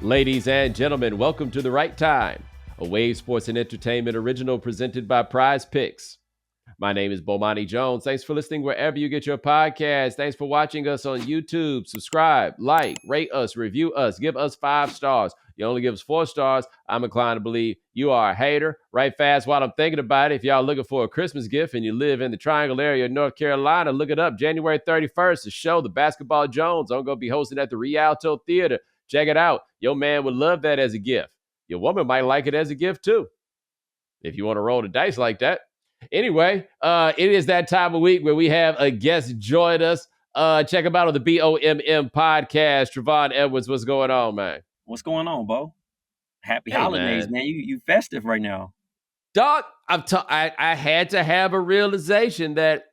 Ladies and gentlemen, welcome to The Right Time, a Wave Sports and Entertainment original presented by Prize Picks. My name is Bomani Jones. Thanks for listening wherever you get your podcast. Thanks for watching us on YouTube. Subscribe, like, rate us, review us, give us 5 stars. You only give us 4 stars. I'm inclined to believe you are a hater. Right fast while I'm thinking about it, if y'all looking for a Christmas gift and you live in the Triangle area of North Carolina, look it up. January 31st, the show, The Basketball Jones. I'm going to be hosting at the Rialto Theater. Check it out. Your man would love that as a gift. Your woman might like it as a gift too, if you want to roll the dice like that. Anyway, it is that time of week where we have a guest join us. Check him out on the BOMM podcast. Travonne Edwards, what's going on, man? What's going on, Bo? Happy holidays, man. You festive right now. Doc, I had to have a realization that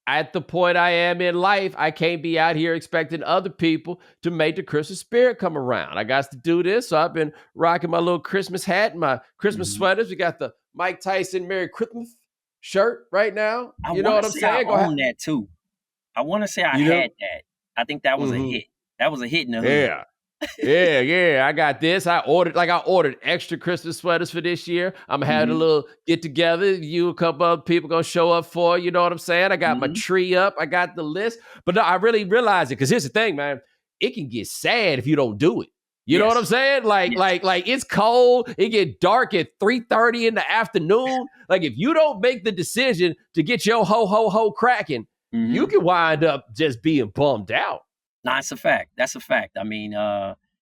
at the point I am in life, I can't be out here expecting other people to make the Christmas spirit come around. I got to do this, so I've been rocking my little Christmas hat and my Christmas sweaters. We got the Mike Tyson Merry Christmas shirt right now. You know what I'm saying? I own that too. I want to say I had that. I think that was a hit. That was a hit in the hood. Yeah. I got this. I ordered extra Christmas sweaters for this year. I'm having a little get together. You, a couple of people gonna show up for. You know what I'm saying? I got my tree up. I got the list. But no, I really realize it because here's the thing, man. It can get sad if you don't do it. You know what I'm saying? Like it's cold. It get dark at 3:30 in the afternoon. Like if you don't make the decision to get your ho cracking, you can wind up just being bummed out. No, that's a fact. That's a fact. I mean,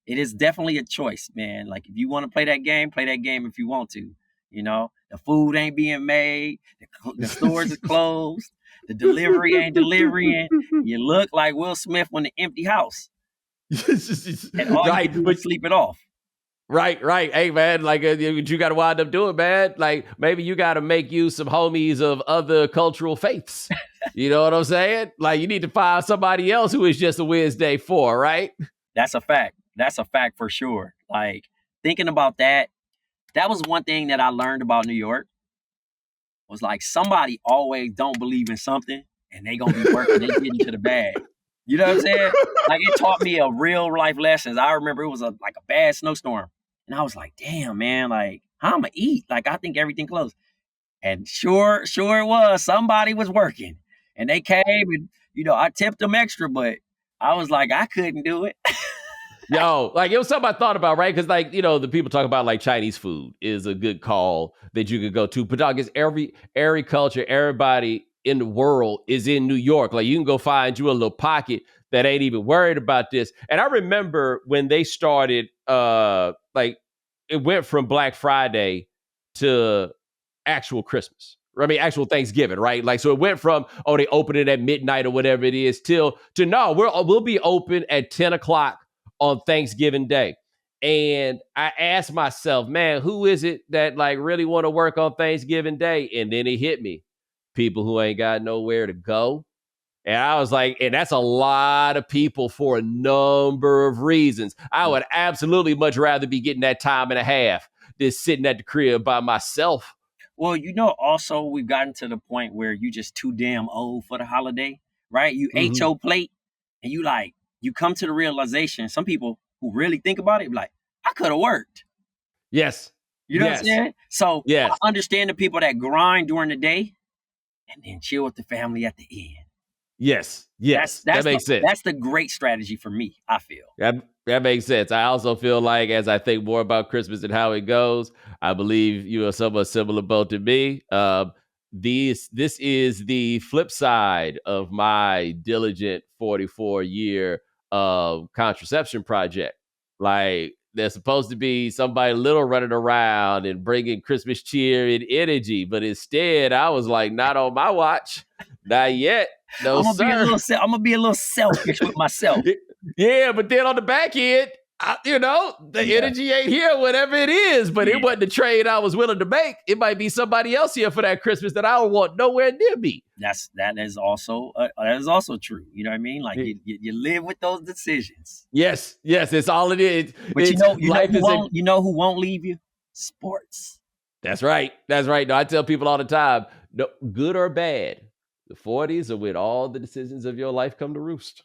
it is definitely a choice, man. Like if you want to play that game if you want to. You know, the food ain't being made, the stores are closed, the delivery ain't delivering. You look like Will Smith on the empty house. And all you do is sleep it off. Right. Hey, man, like you got to wind up doing, man. Like maybe you got to make you some homies of other cultural faiths. You know what I'm saying? Like you need to find somebody else who is just a Wednesday 4, right? That's a fact. That's a fact for sure. Like thinking about that was one thing that I learned about New York. Was like somebody always don't believe in something and they gonna be working. They get into the bag. You know what I'm saying? Like it taught me a real life lessons. I remember it was like a bad snowstorm. And I was like, damn, man, like, how am I eat? Like, I think everything closed. And sure it was. Somebody was working. And they came and, I tipped them extra, but I was like, I couldn't do it. Yo, like, it was something I thought about, right? Because, like, the people talk about, like, Chinese food is a good call that you could go to. But, dog, it's every culture, everybody in the world is in New York. Like, you can go find you a little pocket that ain't even worried about this. And I remember when they started, it went from Black Friday to actual Christmas. I mean, actual Thanksgiving, right? Like, so it went from, they open it at midnight or whatever it is to no, we'll be open at 10 o'clock on Thanksgiving Day. And I asked myself, man, who is it that like really want to work on Thanksgiving Day? And then it hit me. People who ain't got nowhere to go. And I was like, and that's a lot of people for a number of reasons. I would absolutely much rather be getting that time and a half than sitting at the crib by myself. Well, also we've gotten to the point where you just too damn old for the holiday, right? You ate your plate and you come to the realization, some people who really think about it, be like, I could have worked. Yes. You know what I'm saying? So I understand the people that grind during the day and then chill with the family at the end. Yes. That makes sense. That's the great strategy for me, I feel. That makes sense. I also feel like as I think more about Christmas and how it goes, I believe you are somewhat similar boat to me. This is the flip side of my diligent 44-year contraception project. Like there's supposed to be somebody little running around and bringing Christmas cheer and energy, but instead I was like, not on my watch, not yet. No, I'm gonna be a little selfish with myself. Yeah, but then on the back end, the energy ain't here, whatever it is. But it wasn't the trade I was willing to make. It might be somebody else here for that Christmas that I don't want nowhere near me. That is also true. You know what I mean? Like you live with those decisions. Yes, it's all it is. But you know who won't leave you? Sports. That's right. No, I tell people all the time, no, good or bad, the 40s are when all the decisions of your life come to roost.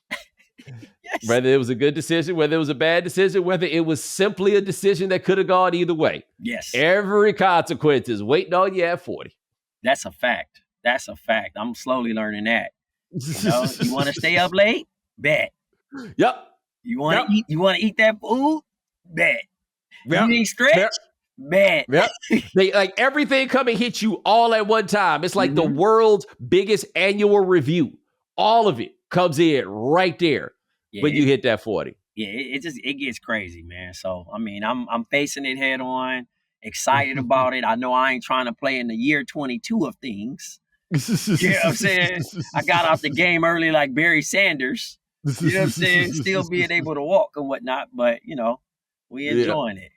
Yes. Whether it was a good decision, whether it was a bad decision, whether it was simply a decision that could have gone either way. Yes. Every consequence is waiting on you at 40. That's a fact. That's a fact. I'm slowly learning that. You know, you want to stay up late? Bet. Yep. You want to eat? You want to eat that food? Bet. Yep. You need stretch? Bet. Yep. They like everything come and hit you all at one time. It's like the world's biggest annual review. All of it comes in right there when you hit that 40. Yeah, it gets crazy, man. So I mean, I'm facing it head on, excited about it. I know I ain't trying to play in the year 22 of things. You know what I'm saying? I got out the game early like Barry Sanders. You know what I'm saying? Still being able to walk and whatnot, but you know, we enjoying it.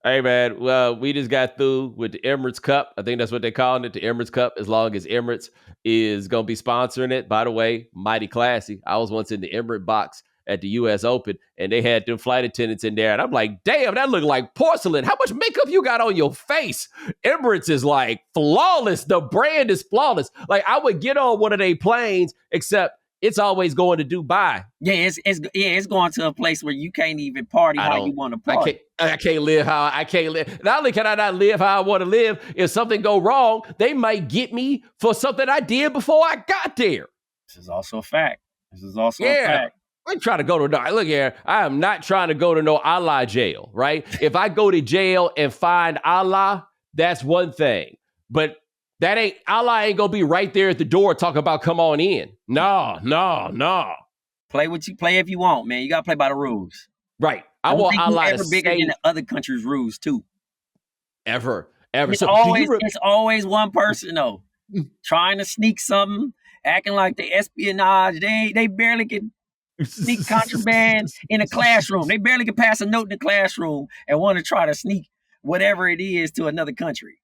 Hey man, well, we just got through with the Emirates Cup. I think that's what they're calling it, the Emirates Cup, as long as Emirates is going to be sponsoring it. By the way, mighty classy. I was once in the Emirate box at the U.S. Open, and they had them flight attendants in there, and I'm like, damn, that looked like porcelain. How much makeup you got on your face? Emirates is like flawless. The brand is flawless. Like, I would get on one of their planes, except it's always going to Dubai. Yeah, it's going to a place where you can't even party how you want to party. I can't live how I can't live. Not only can I not live how I want to live, if something go wrong, they might get me for something I did before I got there. This is also a fact. A fact. I'm trying to go to look here. I am not trying to go to no Allah jail, right? If I go to jail and find Allah, that's one thing. But that ain't Allah ain't gonna be right there at the door talking about come on in. No. Play if you want, man. You gotta play by the rules. Right. I want Allah ever bigger than the other country's rules too. Ever. It's always one person though, trying to sneak something, acting like they espionage. They barely can sneak contraband in a classroom. They barely can pass a note in the classroom and want to try to sneak whatever it is to another country.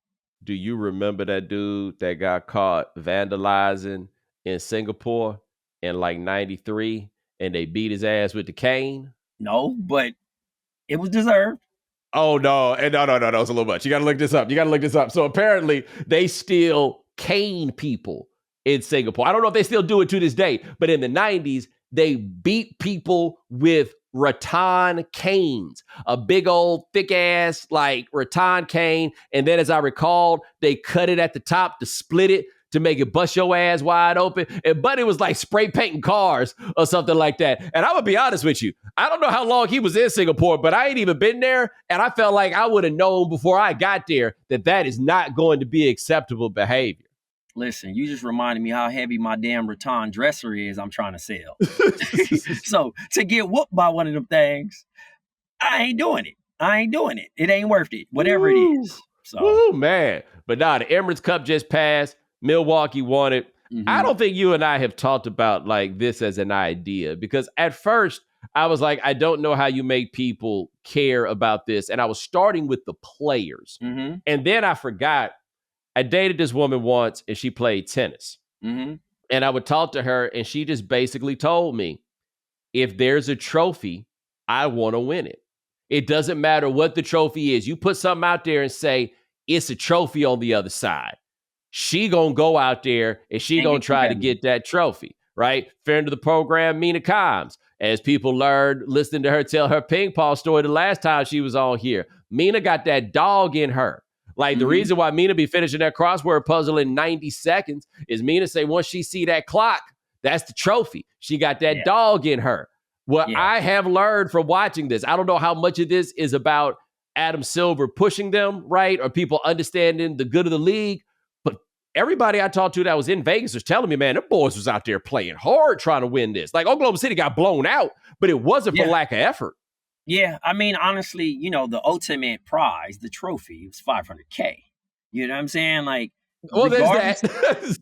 Do you remember that dude that got caught vandalizing in Singapore in like 93 and they beat his ass with the cane? No, but it was deserved. Oh, no. No, that was a little much. You got to look this up. So apparently they still cane people in Singapore. I don't know if they still do it to this day, but in the 90s, they beat people with rattan canes, a big old thick ass like rattan cane. And then as I recalled, they cut it at the top to split it to make it bust your ass wide open. But it was like spray painting cars or something like that. And I'm gonna be honest with you, I don't know how long he was in Singapore, but I ain't even been there. And I felt like I would have known before I got there that is not going to be acceptable behavior. Listen, you just reminded me how heavy my damn rattan dresser is I'm trying to sell. So to get whooped by one of them things, I ain't doing it. It ain't worth it, whatever it is. So, man. But nah, the Emirates Cup just passed. Milwaukee won it. Mm-hmm. I don't think you and I have talked about like this as an idea, because at first I was like, I don't know how you make people care about this. And I was starting with the players. Mm-hmm. And then I forgot. I dated this woman once and she played tennis. Mm-hmm. And I would talk to her and she just basically told me, if there's a trophy, I want to win it. It doesn't matter what the trophy is. You put something out there and say, it's a trophy on the other side. She gonna go out there and she gonna try to get that trophy, right? Friend of the program, Mina Kimes. As people learned listening to her tell her ping pong story the last time she was on here, Mina got that dog in her. Like, the reason why Mina be finishing that crossword puzzle in 90 seconds is Mina say once she see that clock, that's the trophy. She got that dog in her. What I have learned from watching this, I don't know how much of this is about Adam Silver pushing them, right? Or people understanding the good of the league. But everybody I talked to that was in Vegas was telling me, man, the boys was out there playing hard trying to win this. Like, Oklahoma City got blown out, but it wasn't for lack of effort. Yeah, I mean, honestly, you know, the ultimate prize, the trophy, was $500K. You know what I'm saying? Like, well, there's that.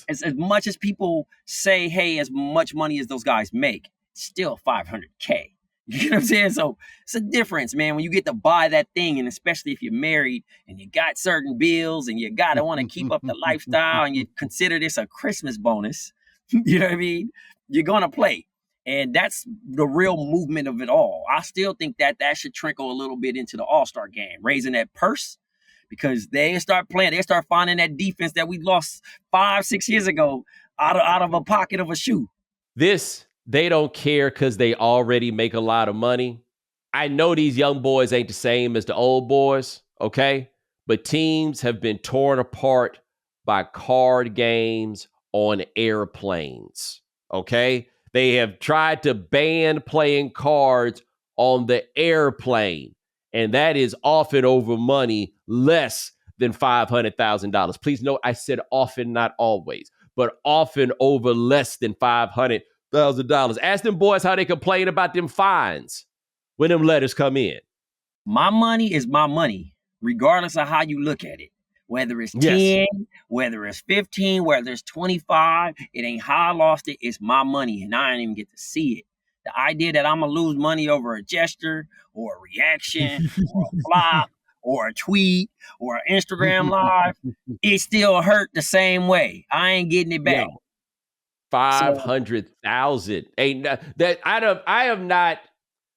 as much as people say, hey, as much money as those guys make, still $500K. You know what I'm saying? So it's a difference, man, when you get to buy that thing, and especially if you're married and you got certain bills and you got to want to keep up the lifestyle and you consider this a Christmas bonus, you know what I mean? You're going to play. And that's the real movement of it all. I still think that should trickle a little bit into the All-Star game, raising that purse, because they start playing. They start finding that defense that we lost 5-6 years ago out of a pocket of a shoe. This they don't care because they already make a lot of money. I know these young boys ain't the same as the old boys, okay? But teams have been torn apart by card games on airplanes, okay? They have tried to ban playing cards on the airplane, and that is often over money less than $500,000. Please note, I said often, not always, but often over less than $500,000. Ask them boys how they complain about them fines when them letters come in. My money is my money, regardless of how you look at it. Whether it's 10, Yes. whether it's 15, whether it's 25, it ain't how I lost it. It's my money, and I didn't even get to see it. The idea that I'm going to lose money over a gesture or a reaction or a flop or a tweet or an Instagram live, it still hurt the same way. I ain't getting it back. Yo, 500,000 ain't that I am not.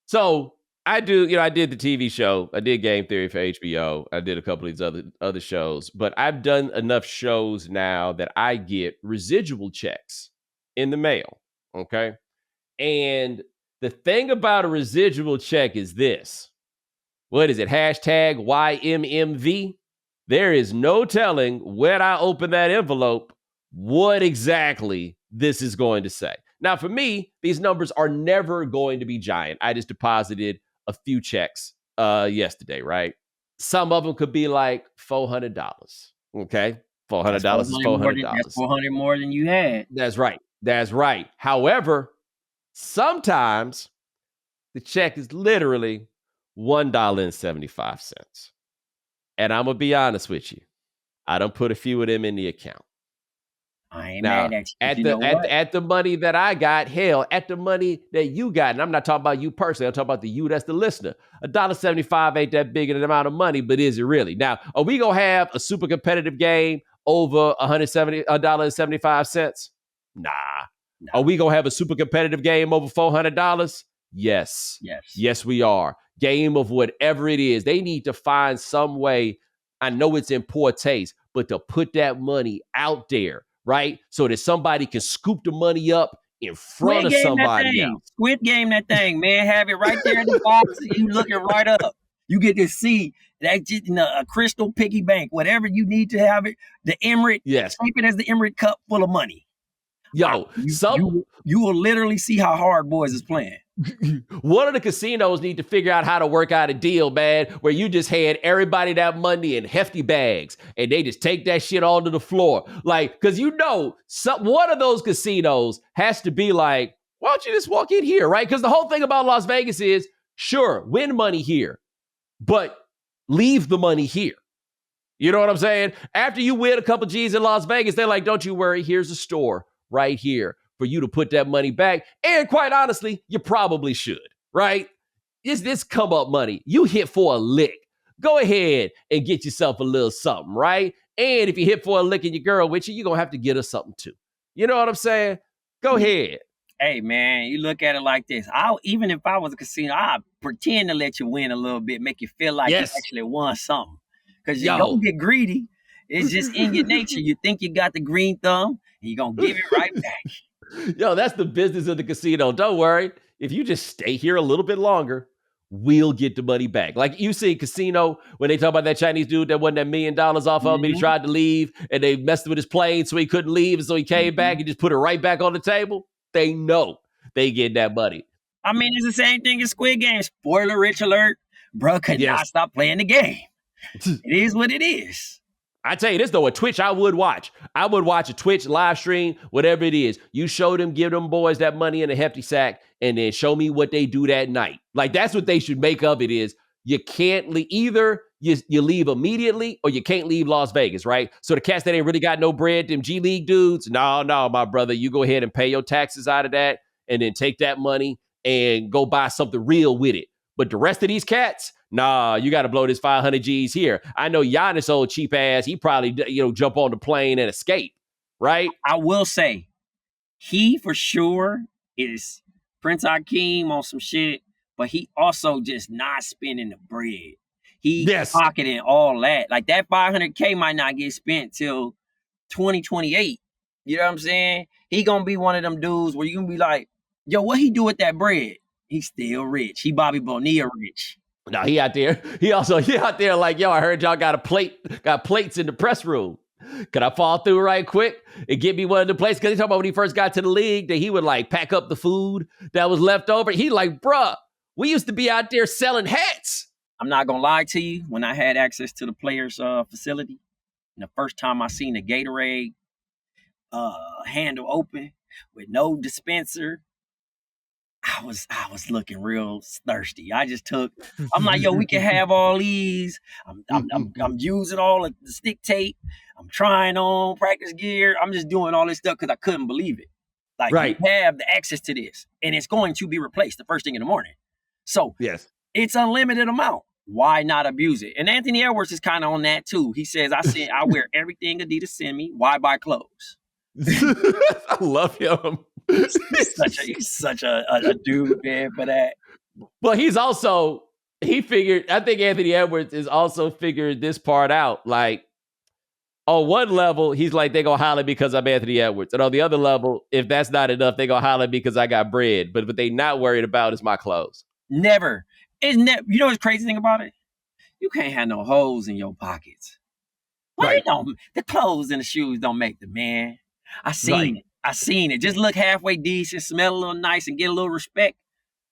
So I do, I did the TV show. I did Game Theory for HBO. I did a couple of these other shows, but I've done enough shows now that I get residual checks in the mail. Okay. And the thing about a residual check is this. What is it? Hashtag YMMV. There is no telling when I open that envelope what exactly this is going to say. Now, for me, these numbers are never going to be giant. I just deposited a few checks yesterday, right? Some of them could be like $400. Okay, $400 is $400. That's $400 more than you had. That's right. That's right. However, sometimes the check is literally $1.75. And I'm going to be honest with you. I done put a few of them in the account. I ain't mad at you. At the money that I got, hell, at the money that you got, and I'm not talking about you personally, I'm talking about the you that's the listener. $1.75 ain't that big an amount of money, but is it really? Now, are we going to have a super competitive game over $1.75? Nah. Are we going to have a super competitive game over $400? Yes. Yes, we are. Game of whatever it is. They need to find some way. I know it's in poor taste, but to put that money out there, right? So that somebody can scoop the money up in front of somebody else. Squid Game that thing, man. Have it right there in the box. You looking right up. You get to see that a crystal piggy bank, whatever you need to have it. The Emirate, shape it as the Emirate cup full of money. Yo, you will literally see how hard boys is playing. One of the casinos need to figure out how to work out a deal, man, where you just hand everybody that money in hefty bags and they just take that shit onto the floor. Like, because one of those casinos has to be like, why don't you just walk in here, right? Because the whole thing about Las Vegas is, sure, win money here, but leave the money here. You know what I'm saying? After you win a couple G's in Las Vegas, they're like, don't you worry, here's a store right here for you to put that money back. And quite honestly, you probably should, right? This come up money. You hit for a lick. Go ahead and get yourself a little something, right? And if you hit for a lick and your girl with you, you're going to have to get her something too. You know what I'm saying? Go ahead. Hey, man, you look at it like this. Even if I was a casino, I'd pretend to let you win a little bit, make you feel like you actually won something. Because you don't get greedy. It's just in your nature. You think you got the green thumb, and you're going to give it right back. Yo, that's the business of the casino. Don't worry. If you just stay here a little bit longer, we'll get the money back. Like you see casino, when they talk about that Chinese dude that won that $1 million off of him, and he tried to leave, and they messed with his plane so he couldn't leave, and so he came back and just put it right back on the table. They know they get that money. I mean, it's the same thing as Squid Game. Spoiler rich alert. Bro could not stop playing the game. It is what it is. I tell you this, though, a Twitch I would watch. I would watch a Twitch live stream, whatever it is. You show them, give them boys that money in a hefty sack, and then show me what they do that night. Like, that's what they should make of it is you can't leave. Either you leave immediately or you can't leave Las Vegas, right? So the cats that ain't really got no bread, them G League dudes, no, my brother, you go ahead and pay your taxes out of that and then take that money and go buy something real with it. But the rest of these cats, nah, you got to blow this 500 G's here. I know Giannis, old cheap ass, he probably, jump on the plane and escape, right? I will say, he for sure is Prince Hakeem on some shit, but he also just not spending the bread. He pocketing all that. Like that $500K might not get spent till 2028. You know what I'm saying? He gonna be one of them dudes where you can be like, Yo, what he do with that bread? He's still rich. He Bobby Bonilla rich. No, he out there. He out there like, yo, I heard y'all got plates in the press room. Can I fall through right quick and get me one of the plates? Because he talking about when he first got to the league that he would like pack up the food that was left over. He like, bruh, we used to be out there selling hats. I'm not gonna lie to you. When I had access to the players' facility, and the first time I seen the Gatorade handle open with no dispenser, I was looking real thirsty. I'm like, yo, we can have all these. I'm using all of the stick tape. I'm trying on practice gear. I'm just doing all this stuff because I couldn't believe it. Like, right. You have the access to this, and it's going to be replaced the first thing in the morning. So yes, it's unlimited amount. Why not abuse it? And Anthony Edwards is kind of on that too. He says, I wear everything Adidas send me. Why buy clothes? I love him. He's such a dude, man, for that. But he figured, I think Anthony Edwards is also figured this part out. Like, on one level, he's like, they're going to holler because I'm Anthony Edwards. And on the other level, if that's not enough, they're going to holler because I got bread. But what they not worried about is my clothes. Never. You know what's the crazy thing about it? You can't have no holes in your pockets. Well, right. The clothes and the shoes don't make the man. I seen it. Just look halfway decent, smell a little nice, and get a little respect.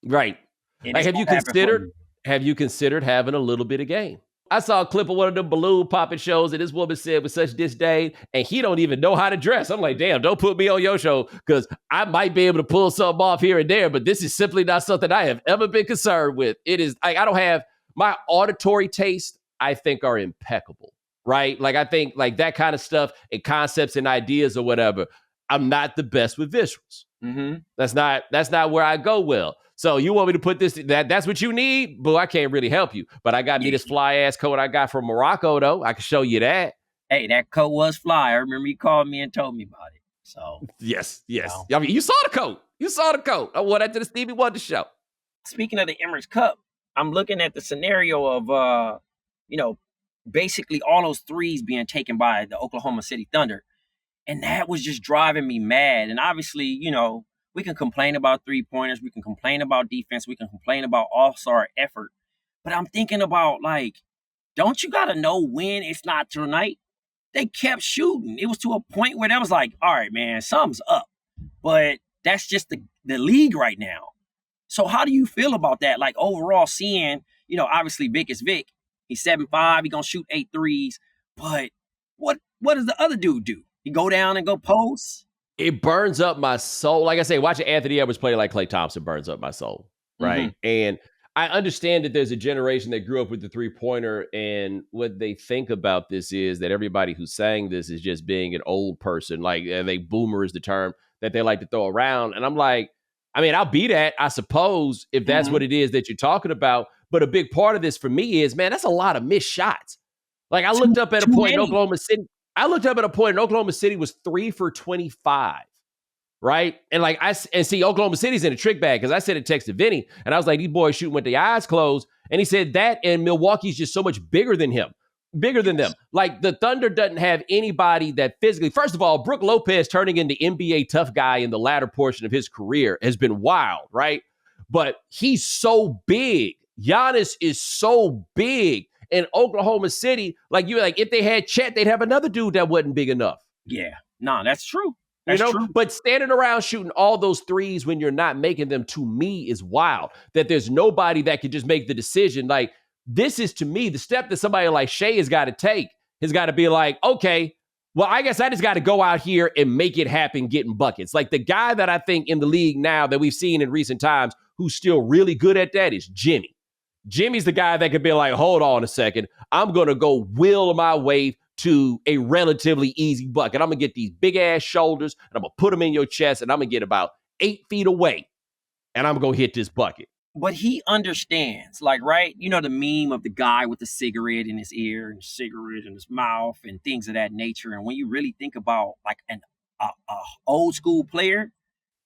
Right. Like, have you considered having a little bit of game? I saw a clip of one of them balloon popping shows that this woman said with such disdain, and he don't even know how to dress. I'm like, damn, don't put me on your show because I might be able to pull something off here and there, but this is simply not something I have ever been concerned with. It is, I don't have, my auditory taste, I think, are impeccable, right? Like, I think like that kind of stuff and concepts and ideas or whatever, I'm not the best with visuals. Mm-hmm. That's not where I go well. So you want me to put this, that's what you need? Boo, I can't really help you. But I got me this fly-ass coat I got from Morocco, though. I can show you that. Hey, that coat was fly. I remember you called me and told me about it. So Yes. I mean, you saw the coat. I wore that to the Stevie Wonder show. Speaking of the Emirates Cup, I'm looking at the scenario of, basically all those threes being taken by the Oklahoma City Thunder. And that was just driving me mad. And obviously, we can complain about three-pointers. We can complain about defense. We can complain about all-star effort. But I'm thinking about, like, don't you got to know when it's not tonight? They kept shooting. It was to a point where that was like, all right, man, something's up. But that's just the league right now. So how do you feel about that? Like, overall, seeing, obviously Vic is Vic. He's 7'5". He's going to shoot 8 threes. But what does the other dude do? He go down and go post? It burns up my soul. Like I say, watching Anthony Edwards play like Klay Thompson burns up my soul, right? Mm-hmm. And I understand that there's a generation that grew up with the three-pointer, and what they think about this is that everybody who's saying this is just being an old person. Like, boomer is the term that they like to throw around. And I'm like, I mean, I'll be that, I suppose, if that's what it is that you're talking about. But a big part of this for me is, man, that's a lot of missed shots. Like, I looked up at a point in Oklahoma City. Oklahoma City was 3 for 25, right? And see, Oklahoma City's in a trick bag because I said it texted Vinny, and I was like, these boys shooting with their eyes closed. And he said that, and Milwaukee's just so much bigger than them. Like, the Thunder doesn't have anybody that physically, first of all, Brook Lopez turning into NBA tough guy in the latter portion of his career has been wild, right? But he's so big. Giannis is so big. In Oklahoma City, if they had Chet, they'd have another dude that wasn't big enough. Yeah, no, that's true. That's true. But standing around shooting all those threes when you're not making them, to me, is wild. That there's nobody that can just make the decision. Like, this is, to me, the step that somebody like Shea has got to take. Has got to be like, okay, well, I guess I just got to go out here and make it happen getting buckets. Like, the guy that I think in the league now that we've seen in recent times who's still really good at that is Jimmy. Jimmy's the guy that could be like, hold on a second. I'm going to go will my way to a relatively easy bucket. I'm going to get these big ass shoulders and I'm going to put them in your chest and I'm going to get about 8 feet away and I'm going to hit this bucket. But he understands, like, right? The meme of the guy with the cigarette in his ear and cigarette in his mouth and things of that nature. And when you really think about like an old school player,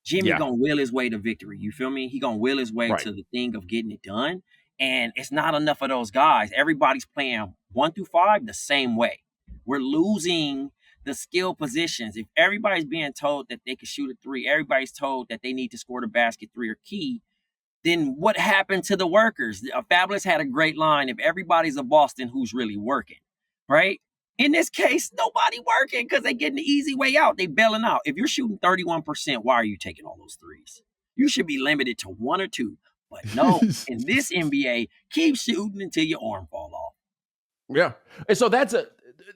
Jimmy going to will his way to victory. You feel me? He going to will his way to the thing of getting it done. And it's not enough of those guys. Everybody's playing 1 through 5 the same way. We're losing the skill positions. If everybody's being told that they can shoot a three, everybody's told that they need to score the basket, three or key, then what happened to the workers? Fabulous had a great line. If everybody's a boss, then who's really working, right? In this case, nobody working because they getting the easy way out. They bailing out. If you're shooting 31%, why are you taking all those threes? You should be limited to one or two. But no, in this NBA, keep shooting until your arm fall off. Yeah. And so that's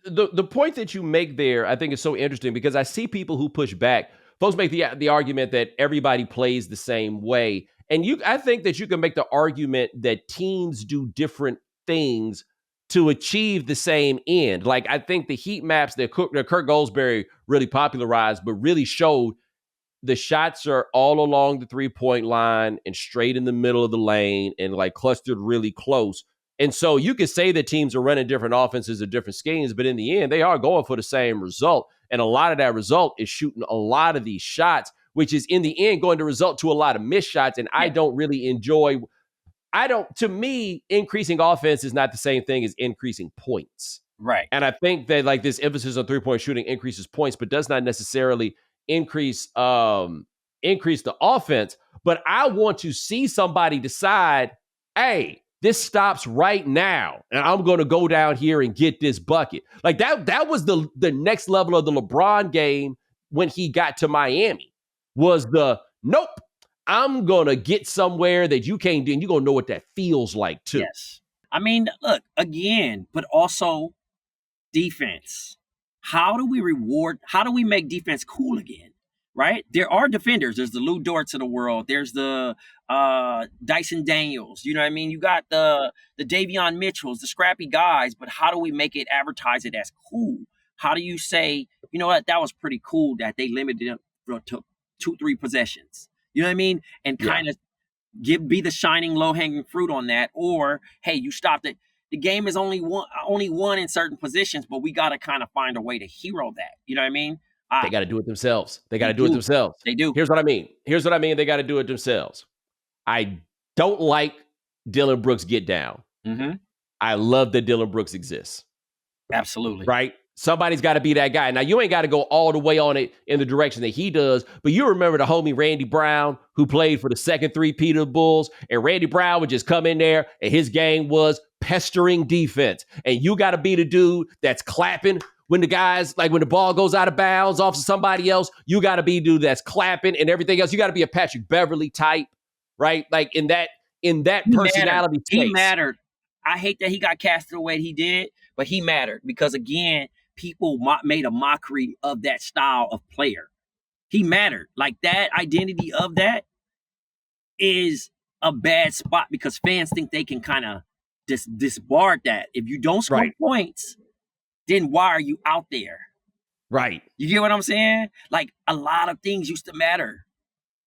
the point that you make there, I think is so interesting because I see people who push back. Folks make the argument that everybody plays the same way. And I think that you can make the argument that teams do different things to achieve the same end. Like, I think the heat maps that Kurt Goldsberry really popularized, but really showed the shots are all along the 3-point line and straight in the middle of the lane and like clustered really close. And so you could say that teams are running different offenses or different schemes, but in the end, they are going for the same result. And a lot of that result is shooting a lot of these shots, which is in the end going to result to a lot of missed shots. And I don't really enjoy, to me, increasing offense is not the same thing as increasing points. Right. And I think that like this emphasis on 3-point shooting increases points, but does not necessarily increase the offense. But I want to see somebody decide, hey, this stops right now, and I'm going to go down here and get this bucket. Like that was the next level of the LeBron game when he got to Miami, was the nope, I'm going to get somewhere that you can't do, and you're going to know what that feels like too. Yes. I mean, look, again, but also defense. How do we make defense cool again? Right? There are defenders. There's the Lou Dorts of the world. There's the Dyson Daniels. You know what I mean? You got the Davion Mitchells, the scrappy guys, but how do we make it, advertise it as cool? How do you say, you know what, that was pretty cool that they limited it to 2-3 possessions? You know what I mean? And kind of be the shining low-hanging fruit on that. Or, hey, you stopped it. The game is only one in certain positions, but we got to kind of find a way to hero that. You know what I mean? They got to do it themselves. They got to do it themselves. They do. Here's what I mean. They got to do it themselves. I don't like Dillon Brooks get down. Mm-hmm. I love that Dillon Brooks exists. Absolutely. Right? Somebody's got to be that guy. Now, you ain't got to go all the way on it in the direction that he does, but you remember the homie Randy Brown, who played for the second three-peat of the Bulls, and Randy Brown would just come in there, and his game was pestering defense. And you got to be the dude that's clapping when the guys, like when the ball goes out of bounds off of somebody else. You got to be the dude that's clapping and everything else. You got to be a Patrick Beverley type, right? Like in that personality space. He mattered. I hate that he got casted the way he did, but he mattered because, again, people made a mockery of that style of player. He mattered. Like, that identity of that is a bad spot because fans think they can kind of disbarred that. If you don't score points, then why are you out there? Right. You get what I'm saying? Like, a lot of things used to matter.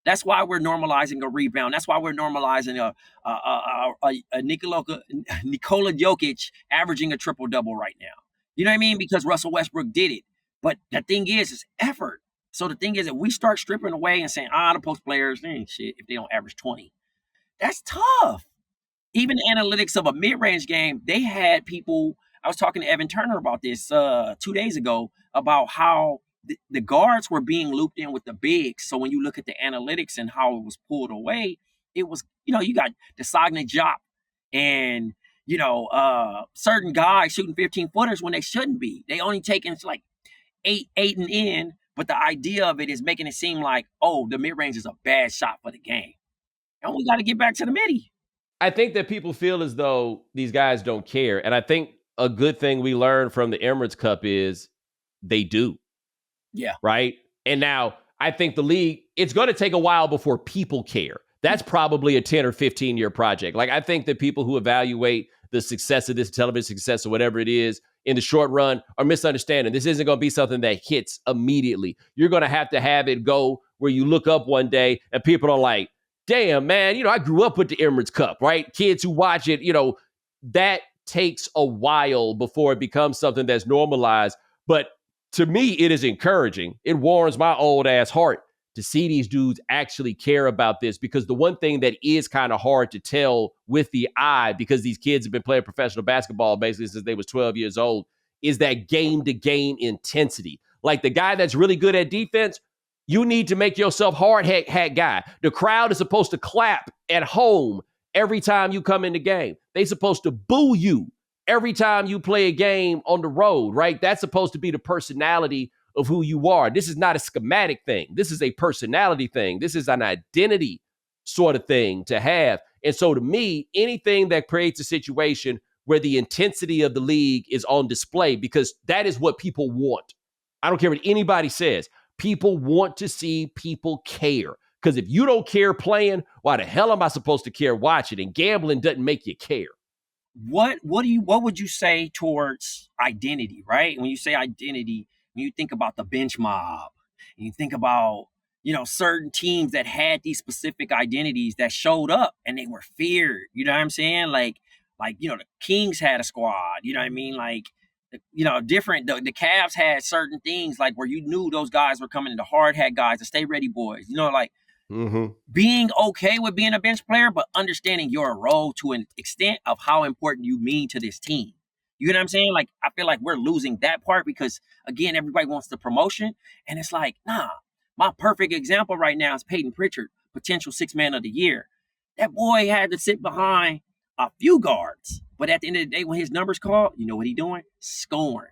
That's why we're normalizing a rebound. That's why we're normalizing a Nikola Jokic averaging a triple-double right now. You know what I mean? Because Russell Westbrook did it. But the thing is effort. So the thing is, if we start stripping away and saying, the post players, they ain't shit if they don't average 20. That's tough. Even the analytics of a mid-range game, they had people. I was talking to Evan Turner about this 2 days ago about how the guards were being looped in with the bigs. So when you look at the analytics and how it was pulled away, it was, you got Desagna Diop and, certain guys shooting 15-footers when they shouldn't be. They only taking like eight and in, but the idea of it is making it seem like, the mid-range is a bad shot for the game. And we got to get back to the midi. I think that people feel as though these guys don't care. And I think a good thing we learned from the Emirates Cup is they do. Yeah. Right? And now I think the league, it's going to take a while before people care. That's probably a 10 or 15-year project. Like, I think that people who evaluate the success of this television success or whatever it is in the short run are misunderstanding. This isn't going to be something that hits immediately. You're going to have it go where you look up one day and people are like, damn, man, I grew up with the Emirates Cup, right? Kids who watch it, that takes a while before it becomes something that's normalized. But to me, it is encouraging. It warms my old ass heart to see these dudes actually care about this, because the one thing that is kind of hard to tell with the eye, because these kids have been playing professional basketball basically since they was 12 years old, is that game-to-game intensity. Like the guy that's really good at defense, you need to make yourself hard hat guy. The crowd is supposed to clap at home every time you come in the game. They're supposed to boo you every time you play a game on the road, right? That's supposed to be the personality of who you are. This is not a schematic thing. This is a personality thing. This is an identity sort of thing to have. And so to me, anything that creates a situation where the intensity of the league is on display, because that is what people want. I don't care what anybody says. People want to see people care. Because if you don't care playing, why the hell am I supposed to care watching? And gambling doesn't make you care. What would you say towards identity, right? When you say identity, when you think about the bench mob, and you think about, certain teams that had these specific identities that showed up and they were feared. You know what I'm saying? Like, the Kings had a squad, you know what I mean? Like, different, the Cavs had certain things like where you knew those guys were coming, the hard hat guys, the stay ready boys, like, being okay with being a bench player, but understanding your role to an extent of how important you mean to this team. You know what I'm saying? Like, I feel like we're losing that part because, again, everybody wants the promotion. And it's like, nah, my perfect example right now is Peyton Pritchard, potential 6th man of the year. That boy had to sit behind a few guards. But at the end of the day, when his number's called, you know what he's doing? Scoring.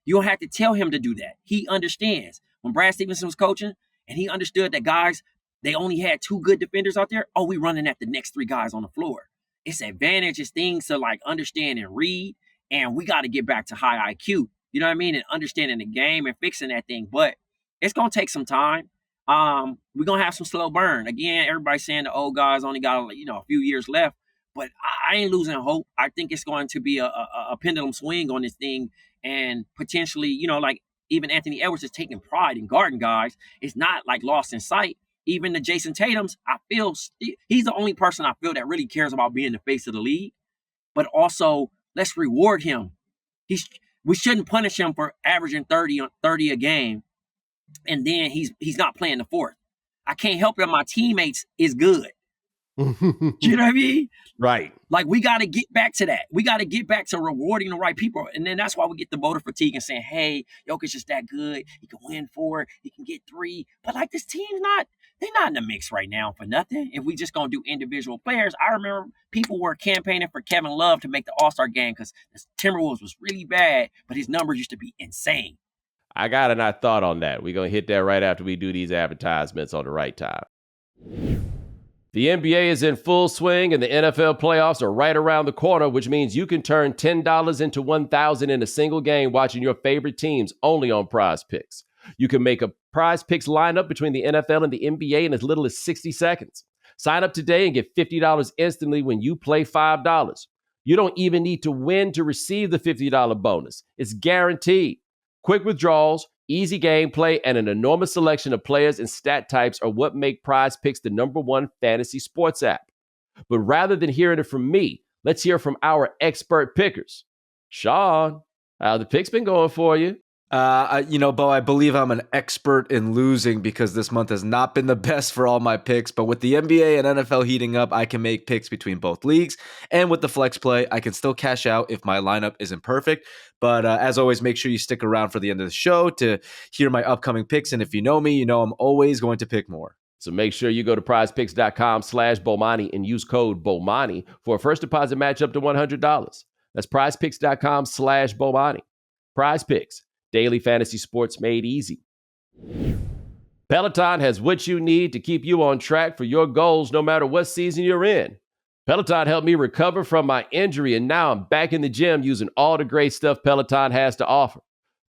You don't have to tell him to do that. He understands. When Brad Stevenson was coaching, and he understood that guys, they only had 2 good defenders out there. Oh, we running at the next 3 guys on the floor. It's advantages, things to like understand and read. And we got to get back to high IQ. You know what I mean? And understanding the game and fixing that thing. But it's going to take some time. We're going to have some slow burn. Again, everybody's saying the old guys only got, a few years left. But I ain't losing hope. I think it's going to be a pendulum swing on this thing. And potentially, like, even Anthony Edwards is taking pride in guarding guys. It's not like lost in sight. Even the Jason Tatums, I feel he's the only person I feel that really cares about being the face of the league. But also, let's reward him. We shouldn't punish him for averaging 30 a game, and then he's not playing the fourth. I can't help that my teammates is good. You know what I mean? Right. Like, we got to get back to that. We got to get back to rewarding the right people. And then that's why we get the voter fatigue and saying, hey, Jokic is that good. He can win 4. He can get 3. But, like, this team's they're not in the mix right now for nothing. If we just going to do individual players, I remember people were campaigning for Kevin Love to make the All-Star game because the Timberwolves was really bad, but his numbers used to be insane. I got a thought on that. We're going to hit that right after we do these advertisements on the right time. The NBA is in full swing and the NFL playoffs are right around the corner, which means you can turn $10 into $1,000 in a single game watching your favorite teams only on Prize Picks. You can make a Prize Picks lineup between the NFL and the NBA in as little as 60 seconds. Sign up today and get $50 instantly when you play $5. You don't even need to win to receive the $50 bonus. It's guaranteed. Quick withdrawals, easy gameplay, and an enormous selection of players and stat types are what make Prize Picks the #1 fantasy sports app. But rather than hearing it from me, let's hear from our expert pickers. Sean, how the picks been going for you? Bo, I believe I'm an expert in losing because this month has not been the best for all my picks. But with the NBA and NFL heating up, I can make picks between both leagues. And with the flex play, I can still cash out if my lineup isn't perfect. But as always, make sure you stick around for the end of the show to hear my upcoming picks. And if you know me, you know I'm always going to pick more. So make sure you go to prizepicks.com/Bomani and use code Bomani for a first deposit match up to $100. That's prizepicks.com/Bomani. Prize Picks, daily fantasy sports made easy. Peloton has what you need to keep you on track for your goals no matter what season you're in. Peloton helped me recover from my injury, and now I'm back in the gym using all the great stuff Peloton has to offer.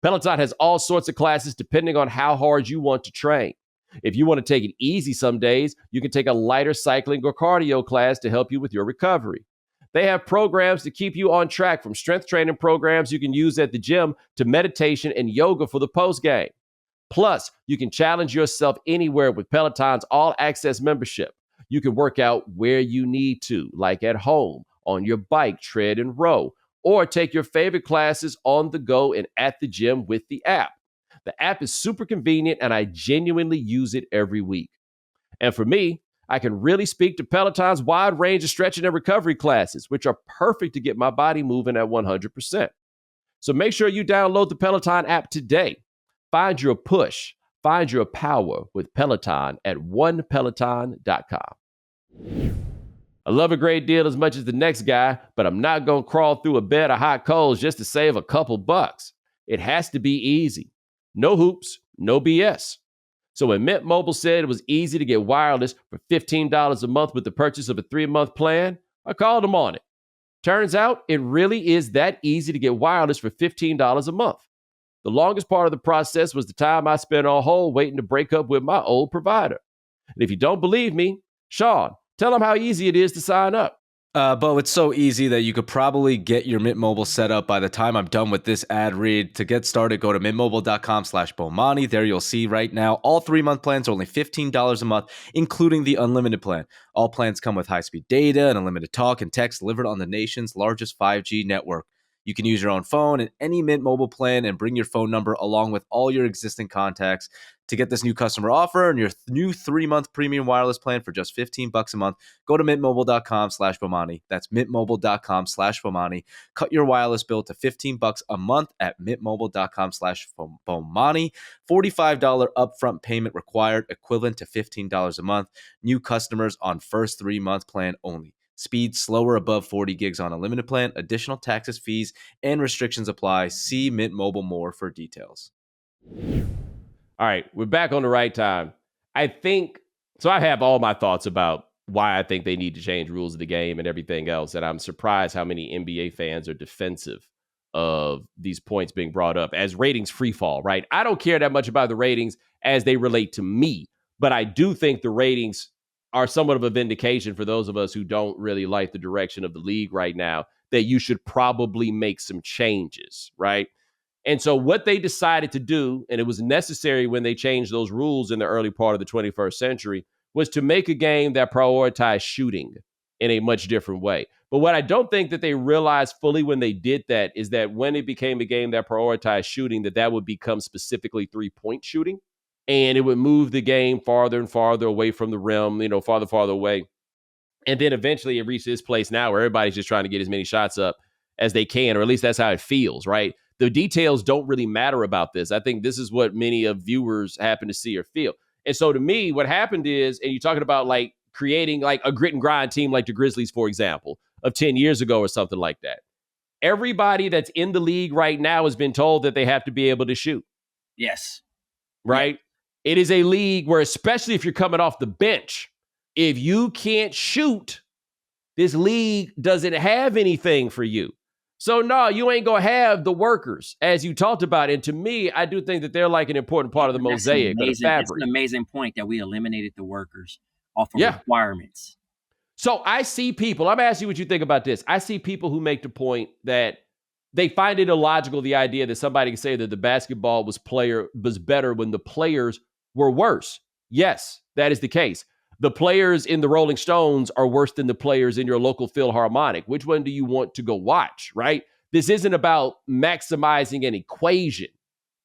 Peloton has all sorts of classes depending on how hard you want to train. If you want to take it easy some days, you can take a lighter cycling or cardio class to help you with your recovery. They have programs to keep you on track, from strength training programs you can use at the gym to meditation and yoga for the post-game. Plus, you can challenge yourself anywhere with Peloton's all-access membership. You can work out where you need to, like at home, on your bike, tread, and row, or take your favorite classes on the go and at the gym with the app. The app is super convenient, and I genuinely use it every week. And for me, I can really speak to Peloton's wide range of stretching and recovery classes, which are perfect to get my body moving at 100%. So make sure you download the Peloton app today. Find your push, find your power with Peloton at onepeloton.com. I love a great deal as much as the next guy, but I'm not going to crawl through a bed of hot coals just to save a couple bucks. It has to be easy. No hoops, no BS. So when Mint Mobile said it was easy to get wireless for $15 a month with the purchase of a 3-month plan, I called them on it. Turns out it really is that easy to get wireless for $15 a month. The longest part of the process was the time I spent on hold waiting to break up with my old provider. And if you don't believe me, Sean, tell them how easy it is to sign up. Bo, it's so easy that you could probably get your Mint Mobile set up by the time I'm done with this ad read. To get started, go to mintmobile.com/Bomani. There you'll see right now, all 3-month plans are only $15 a month, including the unlimited plan. All plans come with high-speed data and unlimited talk and text delivered on the nation's largest 5G network. You can use your own phone in any Mint Mobile plan and bring your phone number along with all your existing contacts. To get this new customer offer and your new 3-month premium wireless plan for just $15 a month, go to mintmobile.com/Bomani. That's mintmobile.com/Bomani. Cut your wireless bill to $15 a month at mintmobile.com/Bomani. $45 upfront payment required, equivalent to $15 a month. New customers on first 3-month plan only. Speed slower above 40 gigs on a limited plan. Additional taxes, fees, and restrictions apply. See Mint Mobile more for details. All right, we're back on the right time. I think, so I have all my thoughts about why I think they need to change rules of the game and everything else, and I'm surprised how many NBA fans are defensive of these points being brought up as ratings free fall, right? I don't care that much about the ratings as they relate to me, but I do think the ratings are somewhat of a vindication for those of us who don't really like the direction of the league right now, that you should probably make some changes, right? And so what they decided to do, and it was necessary when they changed those rules in the early part of the 21st century, was to make a game that prioritized shooting in a much different way. But what I don't think that they realized fully when they did that is that when it became a game that prioritized shooting, that would become specifically 3-point shooting. And it would move the game farther and farther away from the rim, farther away. And then eventually it reached this place now where everybody's just trying to get as many shots up as they can, or at least that's how it feels, right? The details don't really matter about this. I think this is what many of viewers happen to see or feel. And so to me, what happened is, and you're talking about like creating like a grit and grind team like the Grizzlies, for example, of 10 years ago or something like that. Everybody that's in the league right now has been told that they have to be able to shoot. Yes. Right? Yeah. It is a league where, especially if you're coming off the bench, if you can't shoot, this league doesn't have anything for you. So no, you ain't going to have the workers as you talked about. And to me, I do think that they're like an important part of the mosaic or the fabric. It's an amazing point that we eliminated the workers off of requirements. So I see people, I'm asking you what you think about this. I see people who make the point that they find it illogical, the idea that somebody can say that the basketball was better when the players were worse. Yes, that is the case. The players in the Rolling Stones are worse than the players in your local Philharmonic. Which one do you want to go watch, right? This isn't about maximizing an equation.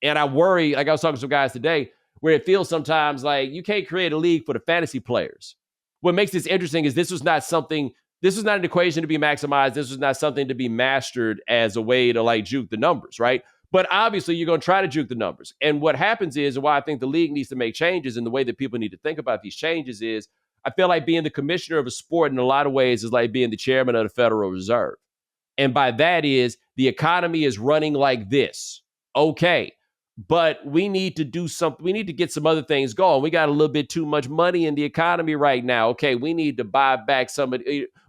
And I worry, like I was talking to some guys today, where it feels sometimes like you can't create a league for the fantasy players. What makes this interesting is this was not an equation to be maximized. This was not something to be mastered as a way to like juke the numbers, right? But obviously, you're going to try to juke the numbers. And what happens is, and why I think the league needs to make changes, and the way that people need to think about these changes is, I feel like being the commissioner of a sport in a lot of ways is like being the chairman of the Federal Reserve. And by that is, the economy is running like this. Okay, but we need to do something. We need to get some other things going. We got a little bit too much money in the economy right now. Okay, we need to buy back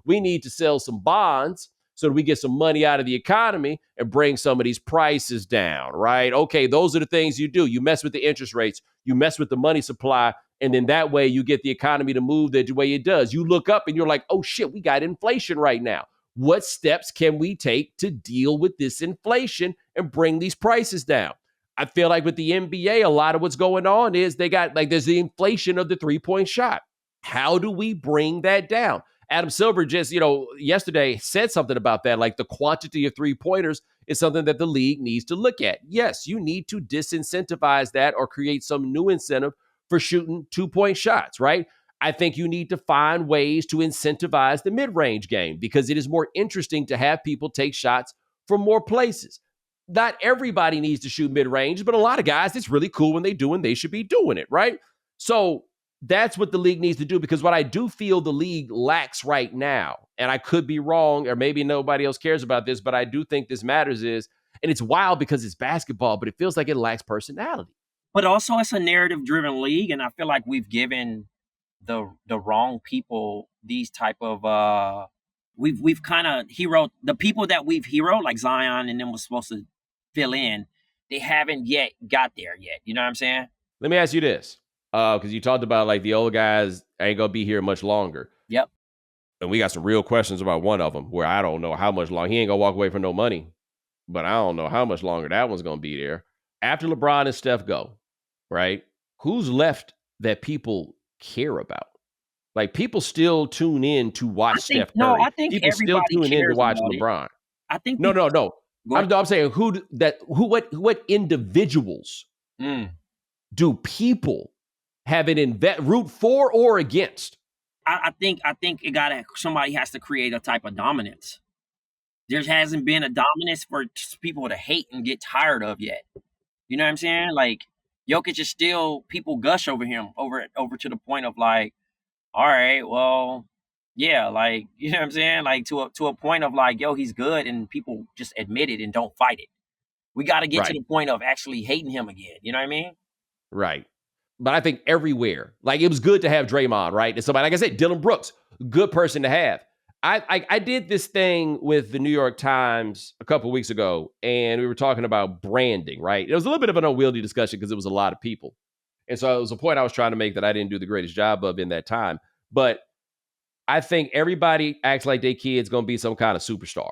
we need to sell some bonds so that we get some money out of the economy and bring some of these prices down, right? Okay, those are the things you do. You mess with the interest rates, you mess with the money supply, and then that way you get the economy to move the way it does. You look up and you're like, oh shit, we got inflation right now. What steps can we take to deal with this inflation and bring these prices down? I feel like with the NBA, a lot of what's going on is there's the inflation of the 3-point shot. How do we bring that down? Adam Silver just, yesterday said something about that, like the quantity of 3-pointers is something that the league needs to look at. Yes, you need to disincentivize that or create some new incentive for shooting 2-point shots, right? I think you need to find ways to incentivize the mid-range game because it is more interesting to have people take shots from more places. not everybody needs to shoot mid-range, but a lot of guys, it's really cool when they do, and they should be doing it, right? So that's what the league needs to do, because what I do feel the league lacks right now, and I could be wrong, or maybe nobody else cares about this, but I do think this matters is, and it's wild because it's basketball, but it feels like it lacks personality. But also it's a narrative-driven league, and I feel like we've given the wrong people these type of we've kind of hero the people that we've hero like Zion and them was supposed to fill in. They haven't yet got there yet. You know what I'm saying? Let me ask you this, because you talked about like the old guys ain't gonna be here much longer. Yep. And we got some real questions about one of them where I don't know how much long. He ain't gonna walk away for no money, but I don't know how much longer that one's gonna be there. After LeBron and Steph go, right? Who's left that people care about? Like, people still tune in to watch Steph Curry. No, I think people still tune in to watch LeBron. I think no. I'm saying what individuals do people have an root for or against? I think somebody has to create a type of dominance. There hasn't been a dominance for people to hate and get tired of yet. You know what I'm saying? Like, Jokic is still, people gush over him over to the point of like, all right, well, yeah, like, you know what I'm saying? Like, to a point of like, yo, he's good, and people just admit it and don't fight it. We got to get to the point of actually hating him again. You know what I mean? Right. But I think everywhere, like, it was good to have Draymond, right? And somebody, like I said, Dillon Brooks, good person to have. I did this thing with the New York Times a couple of weeks ago, and we were talking about branding, right? It was a little bit of an unwieldy discussion because it was a lot of people. And so it was a point I was trying to make that I didn't do the greatest job of in that time. But I think everybody acts like their kid's going to be some kind of superstar.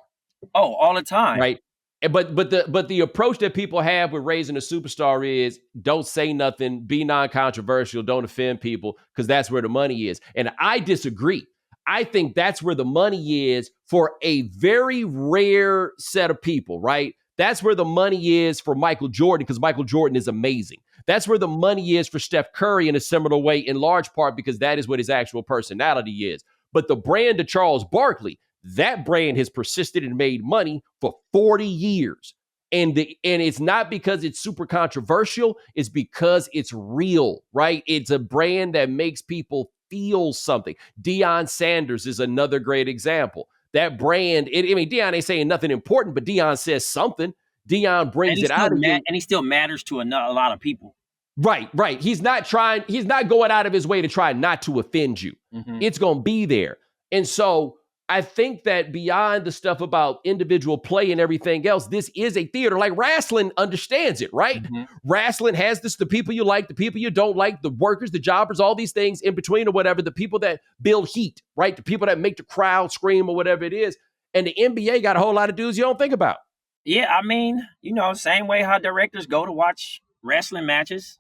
Oh, all the time. Right. But the approach that people have with raising a superstar is don't say nothing, be non-controversial, don't offend people, because that's where the money is. And I disagree. I think that's where the money is for a very rare set of people, right? That's where the money is for Michael Jordan, because Michael Jordan is amazing. That's where the money is for Steph Curry in a similar way, in large part because that is what his actual personality is. But the brand of Charles Barkley, that brand has persisted and made money for 40 years. And it's not because it's super controversial. It's because it's real, right? It's a brand that makes people feel something. Deion Sanders is another great example. That brand, Deion ain't saying nothing important, but Deion says something. Deion brings it out of you. And he still matters to a lot of people. Right. He's not going out of his way to try not to offend you. Mm-hmm. It's going to be there. And so I think that beyond the stuff about individual play and everything else, this is a theater. Like, wrestling understands it, right? Mm-hmm. Wrestling has this, the people you like, the people you don't like, the workers, the jobbers, all these things in between or whatever, the people that build heat, right? The people that make the crowd scream or whatever it is. And the NBA got a whole lot of dudes you don't think about. Yeah, same way how directors go to watch wrestling matches.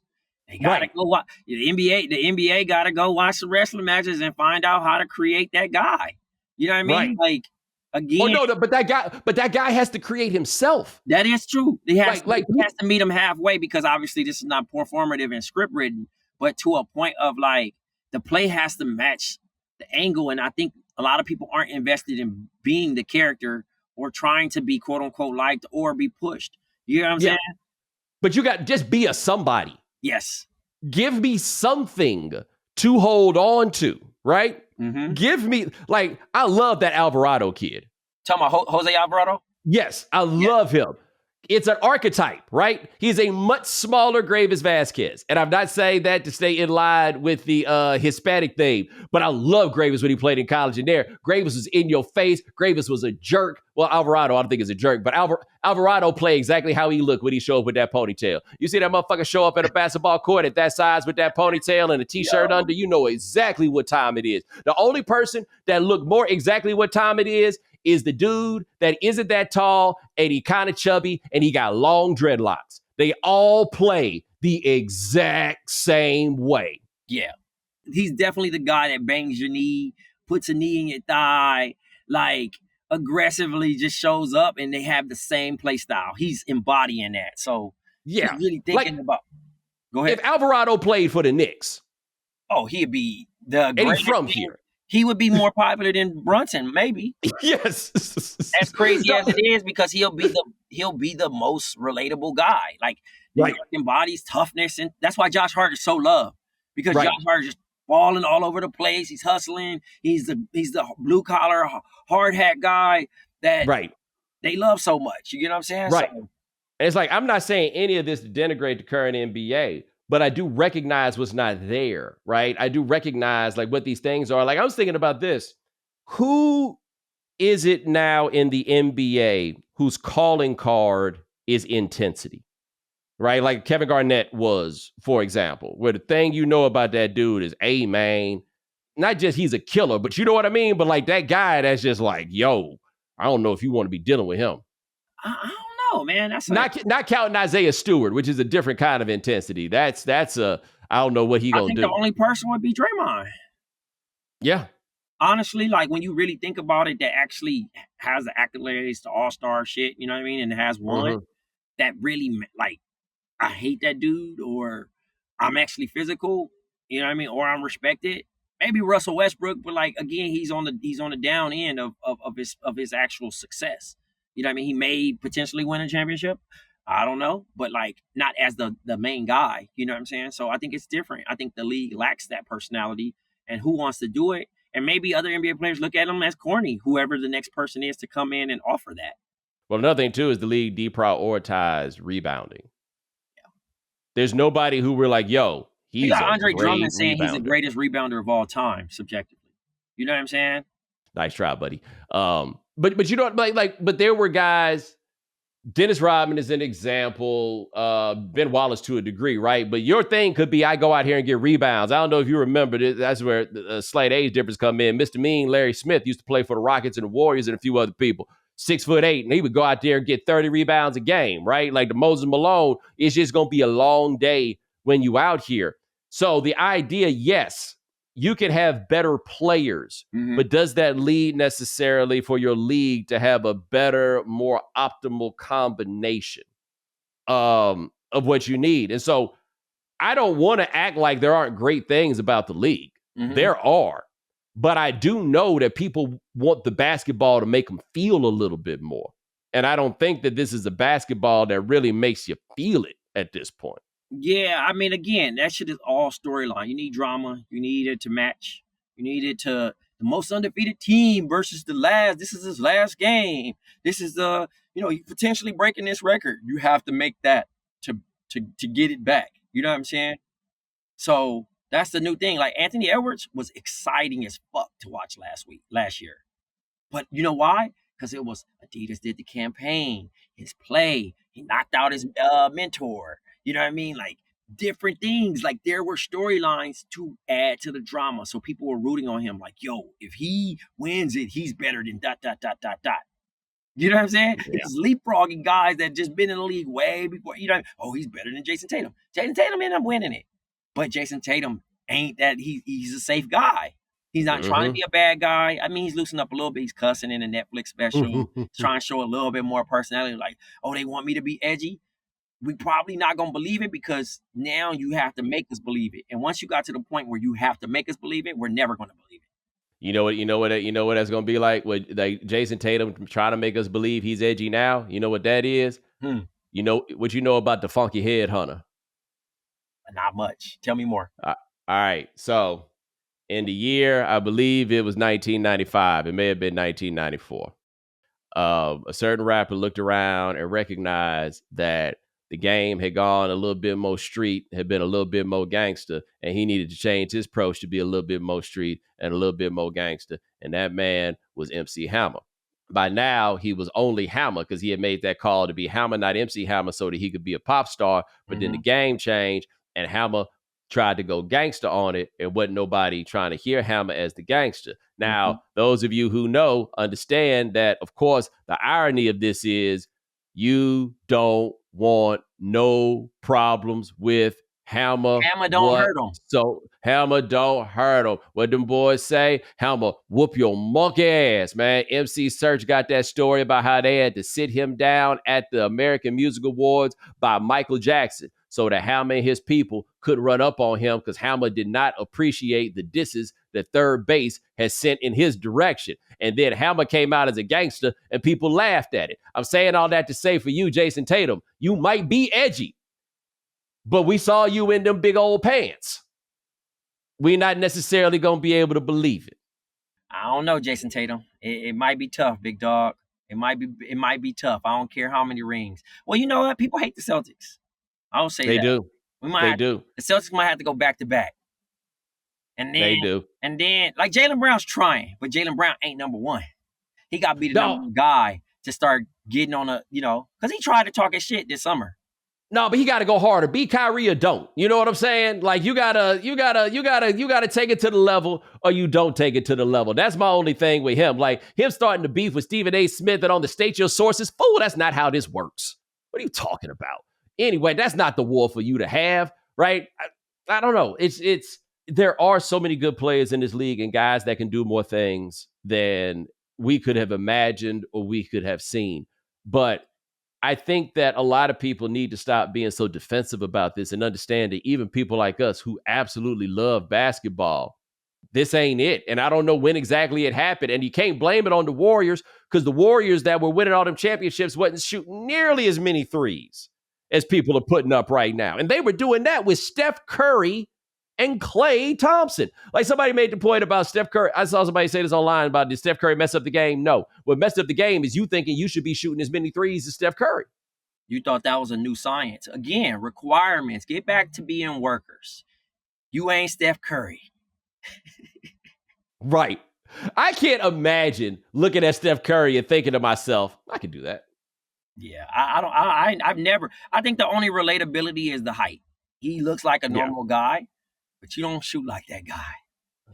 They gotta go watch the NBA. The NBA gotta go watch the wrestling matches and find out how to create that guy. You know what I mean? Right. Like, again. Oh no, but that guy has to create himself. That is true. He has to meet him halfway, because obviously this is not performative and script written, but to a point of like the play has to match the angle. And I think a lot of people aren't invested in being the character or trying to be quote unquote liked or be pushed. You know what I'm saying? But you got just be a somebody. Yes. Give me something to hold on to, right? Mm-hmm. Give me, like, I love that Alvarado kid. Talking about Jose Alvarado? Yes, I love him. It's an archetype, right? He's a much smaller Gravis Vasquez. And I'm not saying that to stay in line with the Hispanic theme, but I love Gravis when he played in college. And there, Gravis was in your face. Gravis was a jerk. Well, Alvarado, I don't think is a jerk, but Alvarado played exactly how he looked when he showed up with that ponytail. You see that motherfucker show up at a basketball court at that size with that ponytail and a t-shirt under, you know exactly what time it is. The only person that looked more exactly what time it is the dude that isn't that tall and he kind of chubby and he got long dreadlocks. They all play the exact same way. Yeah. He's definitely the guy that bangs your knee, puts a knee in your thigh, like aggressively just shows up, and they have the same play style. He's embodying that. So yeah, he's really thinking about. Go ahead. If Alvarado played for the Knicks, he'd be the. And he's from here. He would be more popular than Brunson, maybe. Yes. As crazy as it is, because he'll be the most relatable guy. Like New Right. York embodies toughness, and that's why Josh Hart is so loved. Because Right. Josh Hart is just falling all over the place. He's hustling. He's the blue collar hard hat guy that Right. they love so much. You know what I'm saying? Right. So, It's like, I'm not saying any of this to denigrate the current NBA, but I do recognize what's not there, right? I do recognize like what these things are. Like, I was thinking about this. Who is it now in the NBA whose calling card is intensity, right? Like Kevin Garnett was, for example, where the thing you know about that dude is, hey, man, not just he's a killer, but you know what I mean? But like that guy that's just like, yo, I don't know if you want to be dealing with him. I don't know, man. That's Not counting Isaiah Stewart, which is a different kind of intensity. That's I don't know what he I gonna think do. the only person would be Draymond. Yeah. Honestly, like when you really think about it, that actually has the accolades, the all-star shit, you know what I mean? And has one that really, like, I hate that dude, or I'm actually physical, you know what I mean? Or I'm respected. Maybe Russell Westbrook, but like, again, he's on the down end of his actual success. You know what I mean? He may potentially win a championship. I don't know, but like not as the main guy, you know what I'm saying? So I think it's different. I think the league lacks that personality, and who wants to do it? And maybe other NBA players look at him as corny, whoever the next person is to come in and offer that. Well, another thing too is the league deprioritized rebounding. There's nobody who we're like, yo, he's You got a Andre great Drummond saying he's the rebounder. greatest rebounder of all time, subjectively. You know what I'm saying? Nice try, buddy. But you know what, but there were guys. Dennis Rodman is an example. Ben Wallace to a degree, right? But your thing could be, I go out here and get rebounds. I don't know if you remember this. That's where the slight age difference come in. Mr. Mean, Larry Smith used to play for the Rockets and the Warriors and a few other people. 6'8", and he would go out there and get 30 rebounds a game, right? Like the Moses Malone, it's just going to be a long day when you out here. So the idea, yes, you can have better players, but does that lead necessarily for your league to have a better, more optimal combination of what you need? And so I don't want to act like there aren't great things about the league. There are. But I do know that people want the basketball to make them feel a little bit more. And I don't think that this is a basketball that really makes you feel it at this point. Yeah, I mean, again, that shit is all storyline. You need drama. You need it to match. You need it to the most undefeated team versus the last. This is his last game. This is he's potentially breaking this record. You have to make that to get it back. You know what I'm saying? So that's the new thing. Like Anthony Edwards was exciting as fuck to watch last year. But you know why? Because it was Adidas did the campaign, his play. He knocked out his mentor. You know what I mean? Like different things. Like there were storylines to add to the drama. So people were rooting on him like, yo, if he wins it, he's better than ... You know what I'm saying? Yeah. It's leapfrogging guys that just been in the league way before. You know, oh, he's better than Jason Tatum. Jason Tatum ended up winning it. But Jason Tatum ain't that. He's a safe guy. He's not trying to be a bad guy. I mean, he's loosening up a little bit. He's cussing in a Netflix special. He's trying to show a little bit more personality. Like, oh, they want me to be edgy. We probably not going to believe it because now you have to make us believe it. And once you got to the point where you have to make us believe it, we're never going to believe it. You know what that's going to be like with like Jason Tatum trying to make us believe he's edgy now. You know what that is? You know what you know about the funky head hunter? Not much. Tell me more. All right. So in the year, I believe it was 1995. It may have been 1994. A certain rapper looked around and recognized that the game had gone a little bit more street, had been a little bit more gangster, and he needed to change his approach to be a little bit more street and a little bit more gangster. And that man was MC Hammer. By now, he was only Hammer because he had made that call to be Hammer, not MC Hammer, so that he could be a pop star. But then the game changed, and Hammer tried to go gangster on it, and wasn't nobody trying to hear Hammer as the gangster. Now, those of you who know understand that, of course, the irony of this is you don't want no problems with Hammer. Hammer don't hurt him. So Hammer don't hurt him. What them boys say? Hammer whoop your monkey ass, man. MC Search got that story about how they had to sit him down at the American Music Awards by Michael Jackson. so that Hammer and his people could run up on him because Hammer did not appreciate the disses that third base has sent in his direction. And then Hammer came out as a gangster and people laughed at it. I'm saying all that to say for you, Jason Tatum, you might be edgy, but we saw you in them big old pants. We're not necessarily going to be able to believe it. I don't know, Jason Tatum. It might be tough, big dog. It might be tough. I don't care how many rings. Well, you know what? People hate the Celtics. I don't say They that. do. They The Celtics might have to go back to back. And then They do. And then like Jaylen Brown's trying, but Jaylen Brown ain't number one. He got to be the No. number one guy to start getting on because he tried to talk his shit this summer. No, but he got to go harder. Be Kyrie or don't. You know what I'm saying? Like you gotta take it to the level, or you don't take it to the level. That's my only thing with him. Like him starting to beef with Stephen A. Smith and on the State Your Sources. Fool, that's not how this works. What are you talking about? Anyway, that's not the war for you to have, right? I don't know. It's there are so many good players in this league and guys that can do more things than we could have imagined or we could have seen. But I think that a lot of people need to stop being so defensive about this and understand that even people like us who absolutely love basketball, this ain't it. And I don't know when exactly it happened. And you can't blame it on the Warriors because the Warriors that were winning all them championships wasn't shooting nearly as many threes as people are putting up right now. And they were doing that with Steph Curry and Klay Thompson. Like somebody made the point about Steph Curry. I saw somebody say this online about did Steph Curry mess up the game? No. What messed up the game is you thinking you should be shooting as many threes as Steph Curry. You thought that was a new science. Again, requirements. Get back to being workers. You ain't Steph Curry. Right. I can't imagine looking at Steph Curry and thinking to myself, I can do that. Yeah, I think the only relatability is the height. He looks like a normal guy, but you don't shoot like that guy.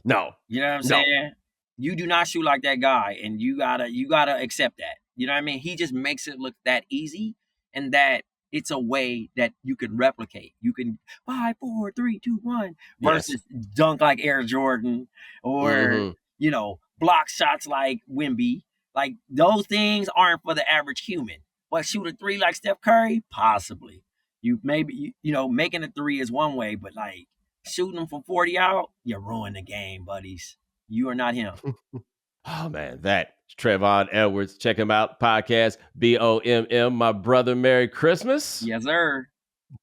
No. You know what I'm saying? You do not shoot like that guy, and you gotta accept that. You know what I mean? He just makes it look that easy, and that it's a way that you can replicate. You can 5, 4, 3, 2, 1 versus dunk like Air Jordan or block shots like Wemby. Like those things aren't for the average human. But shoot a three like Steph Curry, possibly. You maybe making a three is one way, but like shooting them from 40 out, you ruin the game, buddies. You are not him. Oh man, that's Travonne Edwards. Check him out. Podcast BOMM. My brother, Merry Christmas. Yes, sir.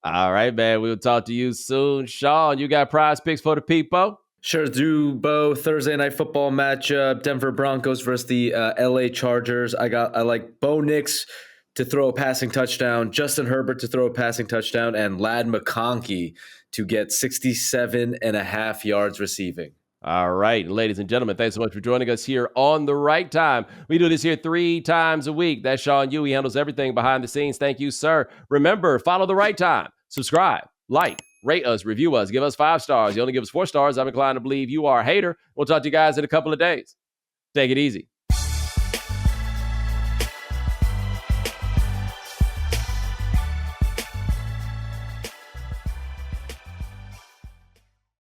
All right, man. We'll talk to you soon. Sean, you got prize picks for the people? Sure do, Bo. Thursday night football matchup: Denver Broncos versus the LA Chargers. I like Bo Nix to throw a passing touchdown, Justin Herbert to throw a passing touchdown, and Ladd McConkey to get 67.5 yards receiving. All right, ladies and gentlemen, thanks so much for joining us here on The Right Time. We do this here 3 times a week. That's Sean Yu. He handles everything behind the scenes. Thank you, sir. Remember, follow The Right Time. Subscribe, like, rate us, review us, give us 5 stars. You only give us 4 stars, I'm inclined to believe you are a hater. We'll talk to you guys in a couple of days. Take it easy.